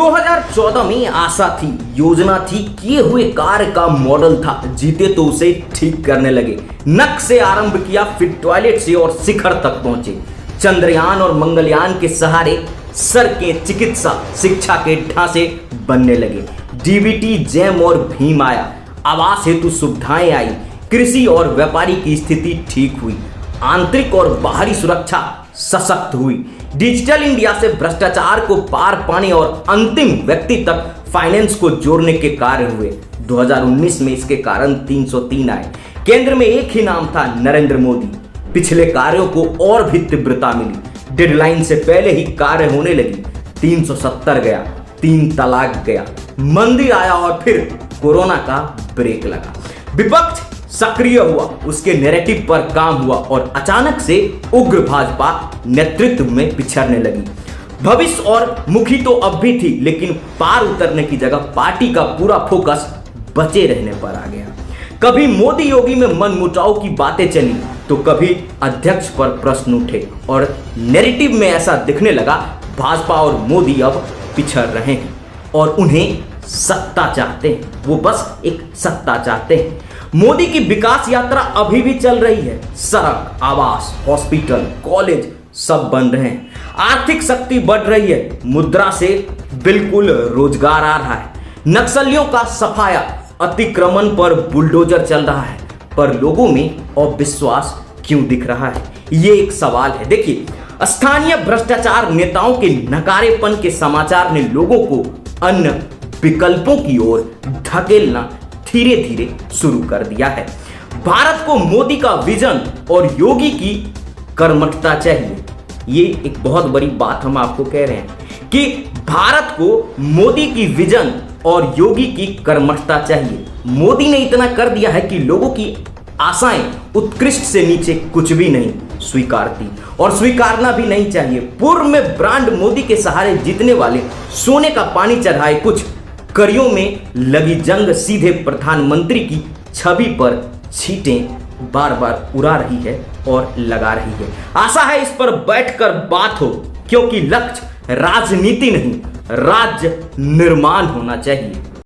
2014 में आशा थी, योजना थी, किए हुए कार्य का मॉडल था, जीते तो उसे ठीक करने लगे। नक से आरंभ किया, फिर टॉयलेट से और शिखर तक पहुंचे। चंद्रयान और मंगलयान के सहारे सड़कें, चिकित्सा, शिक्षा के ढांचे बनने लगे। डीबीटी, जैम और भीम आया, आवास हेतु सुविधाएं आई, कृषि और व्यापारी की स्थिति ठीक हुई, आंतरिक और बाहरी सुरक्षा सशक्त हुई। डिजिटल इंडिया से भ्रष्टाचार को पार पाने और अंतिम व्यक्ति तक फाइनेंस को जोड़ने के कार्य हुए। 2019 में इसके कारण 303 आए। केंद्र में एक ही नाम था, नरेंद्र मोदी। पिछले कार्यों को और भी तीव्रता मिली, डेडलाइन से पहले ही कार्य होने लगी। 370 गया, 3 तलाक गया, मंदी आया और फिर कोरोना का ब्रेक लगा। विपक्ष सक्रिय हुआ, उसके नैरेटिव पर काम हुआ और अचानक से उग्र भाजपा नेतृत्व में पिछड़ने लगी। भविष्य और मुखी तो अब भी थी, लेकिन पार उतरने की जगह पार्टी का पूरा फोकस बचे रहने पर आ गया। कभी मोदी योगी में मनमुटाव की बातें चली तो कभी अध्यक्ष पर प्रश्न उठे और नैरेटिव में ऐसा दिखने लगा भाजपा और मोदी अब पिछड़ रहे हैं और उन्हें सत्ता चाहते हैं। वो बस एक सत्ता चाहते हैं। मोदी की विकास यात्रा अभी भी चल रही है। सड़क, आवास, हॉस्पिटल, कॉलेज सब बन रहे हैं। आर्थिक शक्ति बढ़ रही है, मुद्रा से बिल्कुल रोजगार आ रहा है। नक्सलियों का सफाया, अतिक्रमण पर बुलडोजर चल रहा है, पर लोगों में अविश्वास क्यों दिख रहा है, ये एक सवाल है। देखिए, स्थानीय भ्रष्टाचार, नेताओं के नकारेपन के समाचार ने लोगों को अन्य विकल्पों की ओर धकेलना धीरे धीरे शुरू कर दिया है। भारत को मोदी का विजन और योगी की कर्मठता चाहिए। ये एक बहुत बड़ी बात हम आपको कह रहे हैं कि भारत को मोदी की विजन और योगी की कर्मठता चाहिए। मोदी ने इतना कर दिया है कि लोगों की आशाएं उत्कृष्ट से नीचे कुछ भी नहीं स्वीकारती और स्वीकारना भी नहीं चाहिए। पूर्व में ब्रांड मोदी के सहारे जीतने वाले सोने का पानी चढ़ाए कुछ कड़ियों में लगी जंग सीधे प्रधानमंत्री की छवि पर छींटें बार बार उड़ा रही है और लगा रही है। आशा है इस पर बैठकर बात हो, क्योंकि लक्ष्य राजनीति नहीं, राज्य निर्माण होना चाहिए।